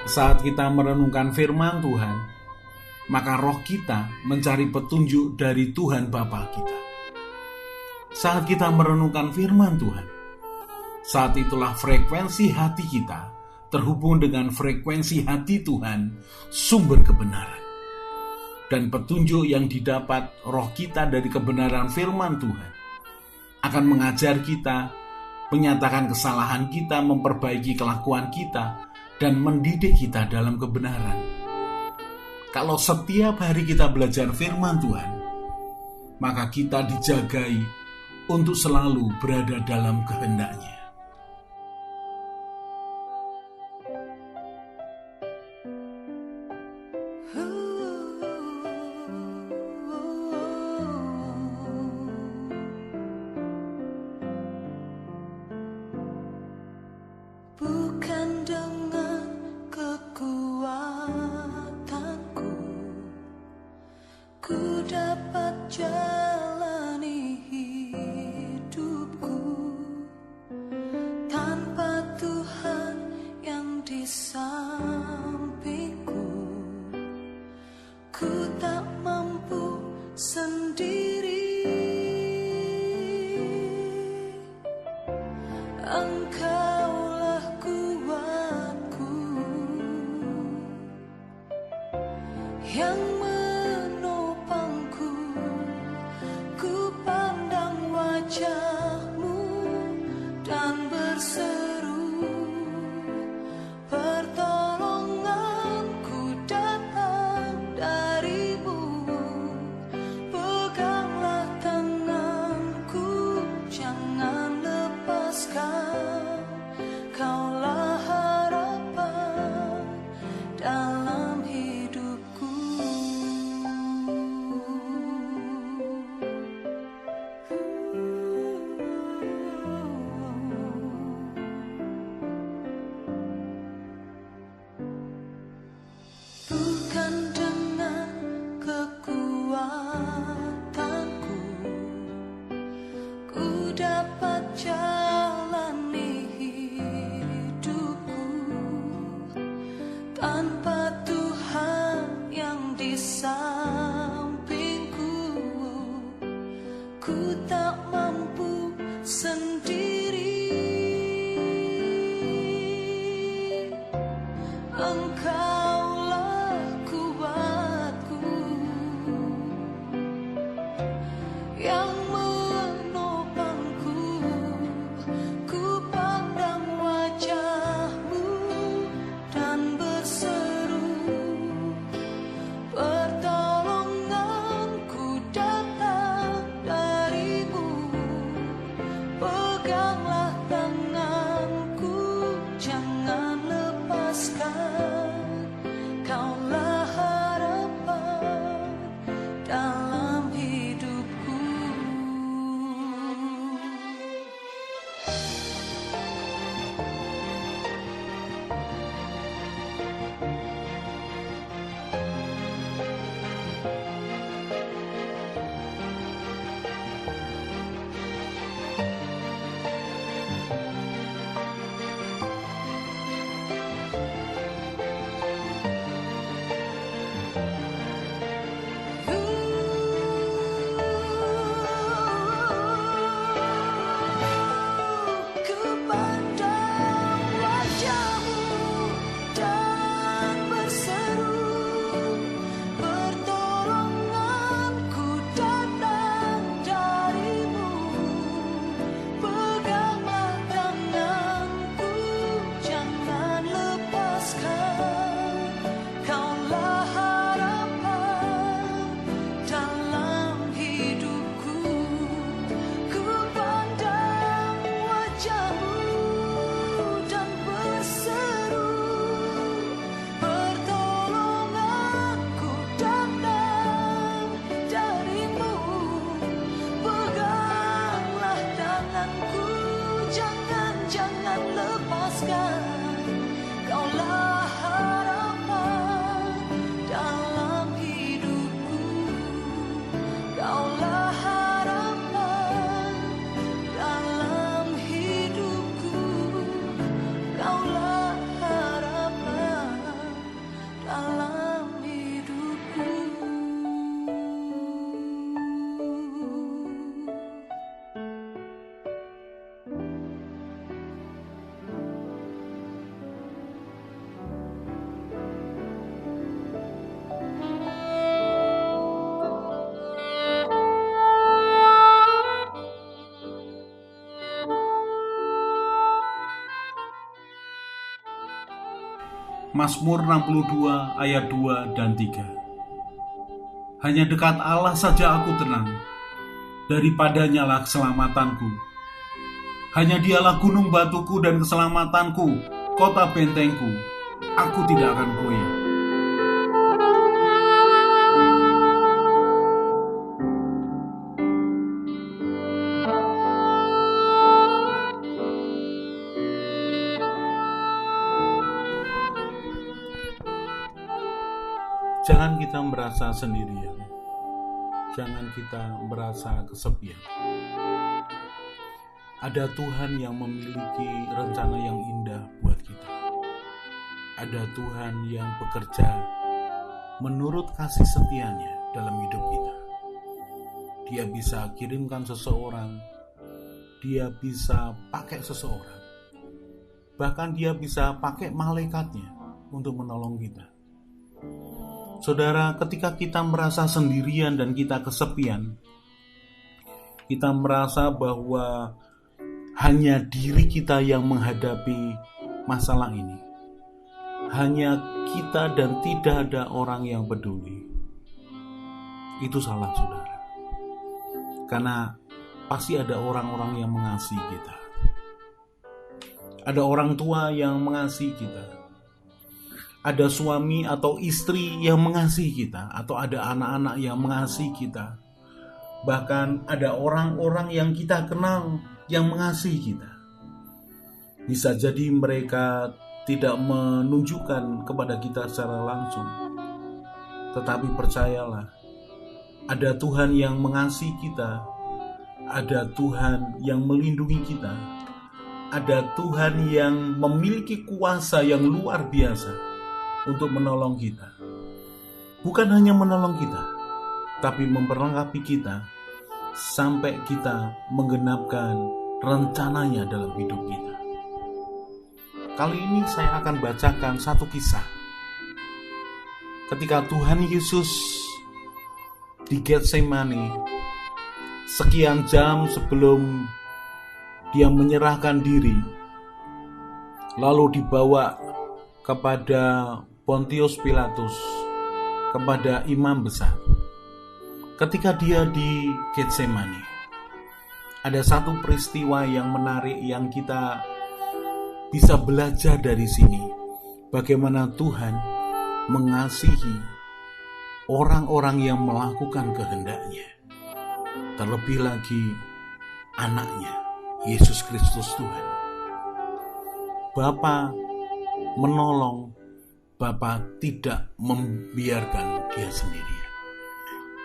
Saat kita merenungkan firman Tuhan, maka roh kita mencari petunjuk dari Tuhan Bapa kita. Saat kita merenungkan firman Tuhan, saat itulah frekuensi hati kita terhubung dengan frekuensi hati Tuhan, sumber kebenaran. Dan petunjuk yang didapat roh kita dari kebenaran firman Tuhan akan mengajar kita, menyatakan kesalahan kita, memperbaiki kelakuan kita, dan mendidik kita dalam kebenaran. Kalau setiap hari kita belajar firman Tuhan, maka kita dijagai untuk selalu berada dalam kehendak-Nya. Bukan dengan kekuatanku ku dapat jalani hidupku, tanpa Tuhan yang di sampingku ku tak mampu sendiri. Engkaulah kuatku yang menopangku, ku pandang wajah-Mu dan berseru, pertolonganku datang dari-Mu. Peganglah tanganku, jangan lepaskan, Kaulah harapan dalam hidupku. Bukan dengan kekuatanku ku dapat jalani hidupku, tanpa Tuhan yang di sampingku ku tak mampu sendiri. Engkaulah kuatku yang menopangku, ku pandang wajah-Mu dan berseru, pertolonganku datang dari-Mu. Peganglah tanganku, jangan lepaskan, Mazmur 62 ayat 2 dan 3. Hanya dekat Allah saja aku tenang, daripadanya lah keselamatanku. Hanya dialah gunung batuku dan keselamatanku, kota bentengku, aku tidak akan goyah. Jangan kita merasa sendirian. Jangan kita merasa kesepian. Ada Tuhan yang memiliki rencana yang indah buat kita. Ada Tuhan yang bekerja menurut kasih setianya dalam hidup kita. Dia bisa kirimkan seseorang, dia bisa pakai seseorang, bahkan dia bisa pakai malaikatnya untuk menolong kita. Saudara, ketika kita merasa sendirian dan kita kesepian, kita merasa bahwa hanya diri kita yang menghadapi masalah ini. Hanya kita dan tidak ada orang yang peduli. Itu salah, saudara. Karena pasti ada orang-orang yang mengasihi kita. Ada orang tua yang mengasihi kita. Ada suami atau istri yang mengasihi kita, atau ada anak-anak yang mengasihi kita. Bahkan ada orang-orang yang kita kenal yang mengasihi kita. Bisa jadi mereka tidak menunjukkan kepada kita secara langsung, tetapi percayalah, ada Tuhan yang mengasihi kita, ada Tuhan yang melindungi kita, ada Tuhan yang memiliki kuasa yang luar biasa untuk menolong kita. Bukan hanya menolong kita, tapi memperlengkapi kita sampai kita menggenapkan rencananya dalam hidup kita. Kali ini saya akan bacakan satu kisah. Ketika Tuhan Yesus di Getsemani, sekian jam sebelum dia menyerahkan diri, lalu dibawa kepada Pontius Pilatus, kepada imam besar. Ketika dia di Getsemani, ada satu peristiwa yang menarik yang kita bisa belajar dari sini. Bagaimana Tuhan mengasihi orang-orang yang melakukan kehendak-Nya. Terlebih lagi anaknya, Yesus Kristus Tuhan. Bapa menolong, Bapa tidak membiarkan dia sendirian.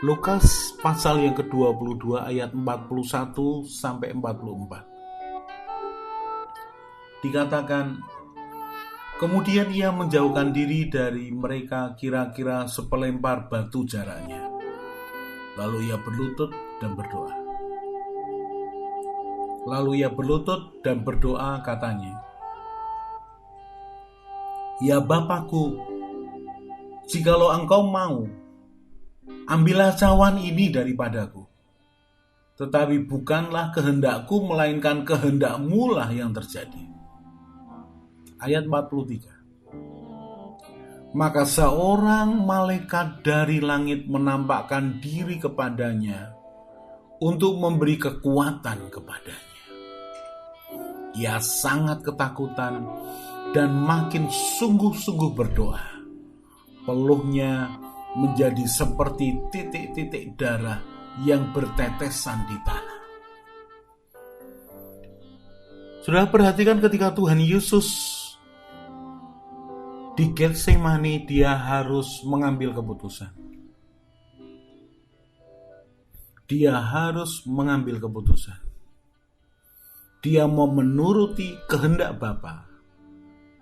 Lukas pasal yang ke-22 ayat 41 sampai 44. Dikatakan, kemudian ia menjauhkan diri dari mereka kira-kira sepelempar batu jaraknya. Lalu ia berlutut dan berdoa. Katanya, ya Bapakku, jikalau Engkau mau, ambillah cawan ini daripadaku. Tetapi bukanlah kehendakku, melainkan kehendak-Mu lah yang terjadi. Ayat 43. Maka seorang malaikat dari langit menampakkan diri kepadanya untuk memberi kekuatan kepadanya. Ia sangat ketakutan dan makin sungguh-sungguh berdoa. Peluhnya menjadi seperti titik-titik darah yang bertetesan di tanah. Saudara, perhatikan ketika Tuhan Yesus di Getsemani, dia harus mengambil keputusan. Dia mau menuruti kehendak Bapa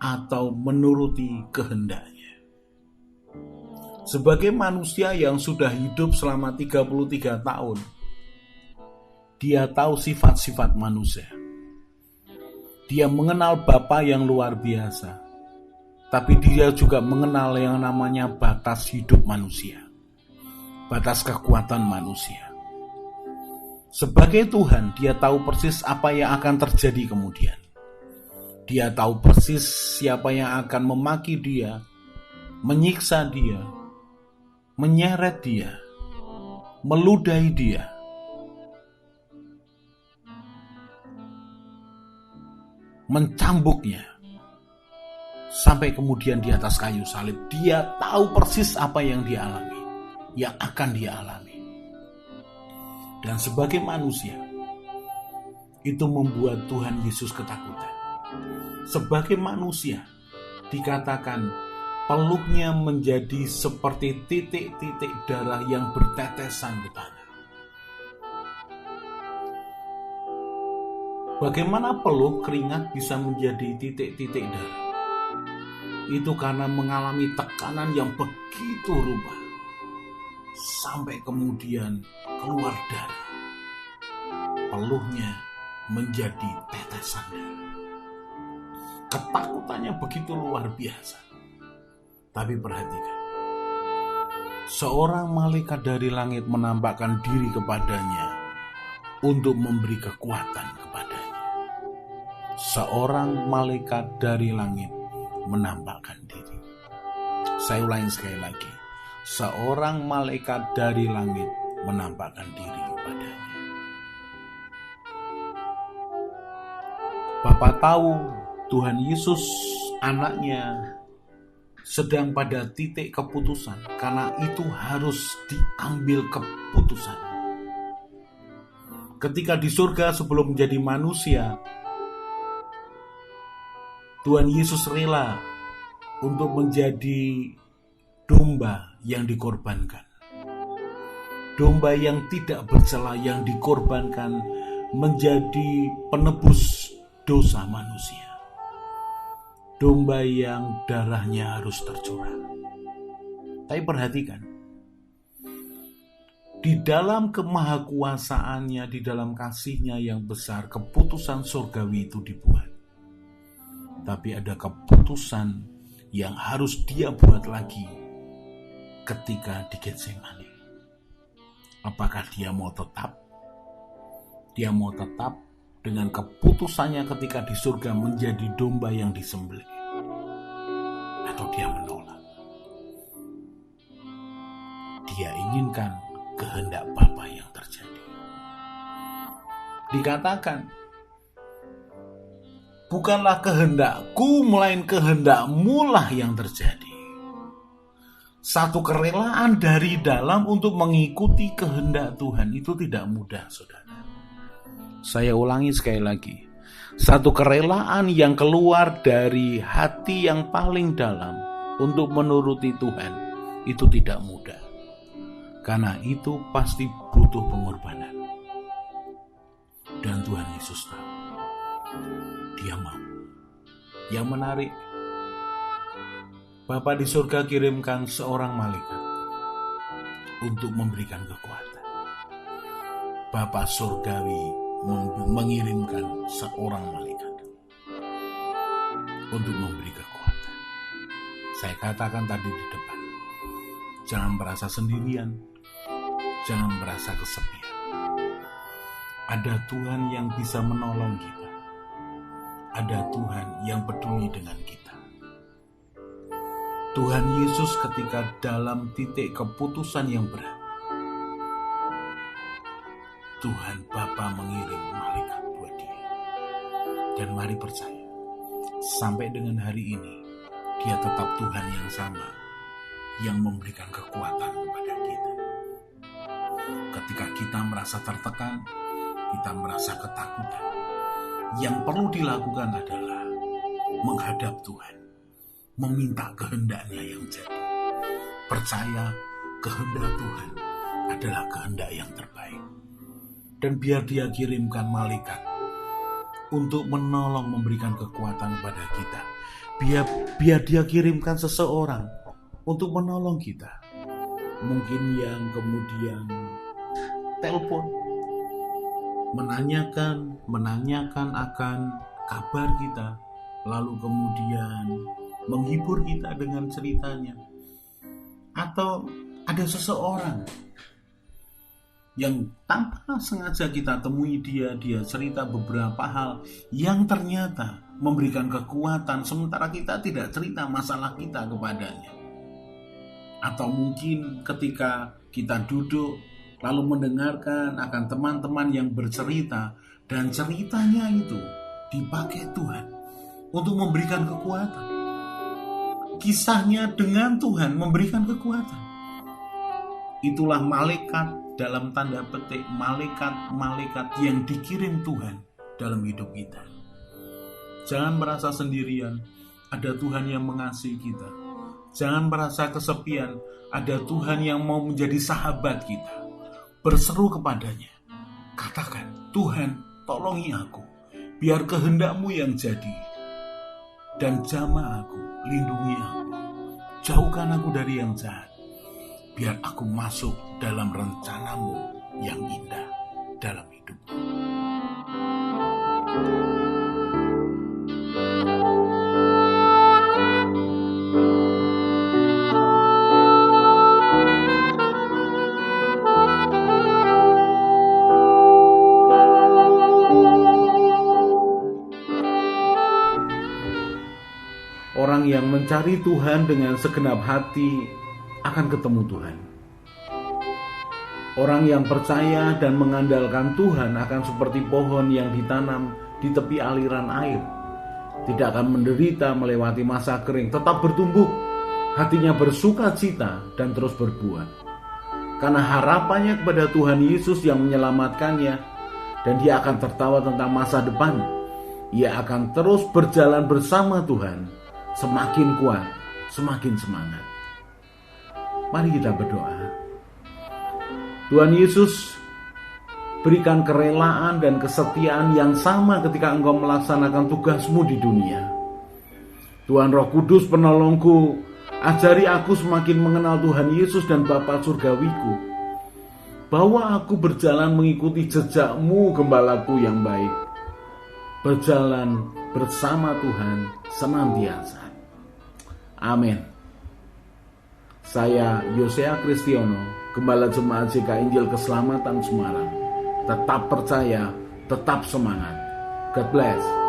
atau menuruti kehendaknya. Sebagai manusia yang sudah hidup selama 33 tahun, dia tahu sifat-sifat manusia. Dia mengenal Bapa yang luar biasa, tapi dia juga mengenal yang namanya batas hidup manusia, batas kekuatan manusia. Sebagai Tuhan, dia tahu persis apa yang akan terjadi kemudian. Dia tahu persis siapa yang akan memaki dia, menyiksa dia, menyeret dia, meludahi dia. Mencambuknya. Sampai kemudian di atas kayu salib, dia tahu persis apa yang dia alami, yang akan dia alami. Dan sebagai manusia, itu membuat Tuhan Yesus ketakutan. Sebagai manusia, dikatakan peluhnya menjadi seperti titik-titik darah yang bertetesan ke tanah. Bagaimana peluh keringat bisa menjadi titik-titik darah? Itu karena mengalami tekanan yang begitu rupa, sampai kemudian keluar darah. Peluhnya menjadi tetesan darah. Ketakutannya begitu luar biasa. Tapi perhatikan, seorang malaikat dari langit menampakkan diri kepadanya untuk memberi kekuatan kepadanya. Seorang malaikat dari langit menampakkan diri. Saya ulangi sekali lagi. Seorang malaikat dari langit menampakkan diri kepadanya. Bapa tahu Tuhan Yesus anaknya sedang pada titik keputusan, karena itu harus diambil keputusan. Ketika di surga sebelum menjadi manusia, Tuhan Yesus rela untuk menjadi domba yang dikorbankan. Domba yang tidak bercela yang dikorbankan menjadi penebus dosa manusia. Domba yang darahnya harus tercurah. Tapi perhatikan, di dalam kemahakuasaannya, di dalam kasihnya yang besar, keputusan surgawi itu dibuat. Tapi ada keputusan yang harus dia buat lagi ketika di Getsemani. Apakah dia mau tetap? Dia mau tetap dengan keputusannya ketika di surga menjadi domba yang disembelih, atau dia menolak? Dia inginkan kehendak Bapa yang terjadi. Dikatakan, bukanlah kehendakku, melainkan kehendakmu lah yang terjadi. Satu kerelaan dari dalam untuk mengikuti kehendak Tuhan itu tidak mudah, saudara. Saya ulangi sekali lagi. Satu kerelaan yang keluar dari hati yang paling dalam untuk menuruti Tuhan itu tidak mudah. Karena itu pasti butuh pengorbanan. Dan Tuhan Yesus tahu. Dia mau. Yang menarik, Bapa di surga kirimkan seorang malaikat untuk memberikan kekuatan. Bapa surgawi mengirimkan seorang malaikat untuk memberi kekuatan. Saya katakan tadi di depan, jangan merasa sendirian, jangan merasa kesepian. Ada Tuhan yang bisa menolong kita. Ada Tuhan yang peduli dengan kita. Tuhan Yesus ketika dalam titik keputusan yang berat, Tuhan Bapa mengirim malaikat buat dia. Dan mari percaya, sampai dengan hari ini, dia tetap Tuhan yang sama, yang memberikan kekuatan kepada kita. Ketika kita merasa tertekan, kita merasa ketakutan, yang perlu dilakukan adalah menghadap Tuhan, meminta kehendaknya yang jadi. Percaya kehendak Tuhan adalah kehendak yang terbaik. Dan biar dia kirimkan malaikat untuk menolong, memberikan kekuatan kepada kita. Biar dia kirimkan seseorang untuk menolong kita. Mungkin yang kemudian telepon, menanyakan akan kabar kita, lalu kemudian menghibur kita dengan ceritanya. Atau ada seseorang yang tanpa sengaja kita temui dia cerita beberapa hal yang ternyata memberikan kekuatan, sementara kita tidak cerita masalah kita kepadanya. Atau mungkin ketika kita duduk lalu mendengarkan akan teman-teman yang bercerita, dan ceritanya itu dipakai Tuhan untuk memberikan kekuatan. Kisahnya dengan Tuhan memberikan kekuatan. Itulah malaikat, dalam tanda petik malaikat-malaikat yang dikirim Tuhan dalam hidup kita. Jangan merasa sendirian, ada Tuhan yang mengasihi kita. Jangan merasa kesepian, ada Tuhan yang mau menjadi sahabat kita. Berseru kepadanya, katakan, Tuhan, tolongi aku, biar kehendak-Mu yang jadi, dan jamah aku, lindungi aku, jauhkan aku dari yang jahat, biar aku masuk dalam rencana-Mu yang indah dalam hidupku. Orang yang mencari Tuhan dengan segenap hati akan ketemu Tuhan. Orang yang percaya dan mengandalkan Tuhan akan seperti pohon yang ditanam di tepi aliran air. Tidak akan menderita melewati masa kering, tetap bertumbuh, hatinya bersuka cita dan terus berbuah. Karena harapannya kepada Tuhan Yesus yang menyelamatkannya, dan dia akan tertawa tentang masa depan. Ia akan terus berjalan bersama Tuhan, semakin kuat, semakin semangat. Mari kita berdoa. Tuhan Yesus, berikan kerelaan dan kesetiaan yang sama ketika Engkau melaksanakan tugas-Mu di dunia. Tuhan Roh Kudus penolongku, ajari aku semakin mengenal Tuhan Yesus dan Bapa Surgawiku, bahwa aku berjalan mengikuti jejak-Mu, Gembalaku yang baik, berjalan bersama Tuhan senantiasa. Amin. Saya Yosea Kristiono, Gembala Jemaat JK Injil Keselamatan Semarang. Tetap percaya, tetap semangat. God bless.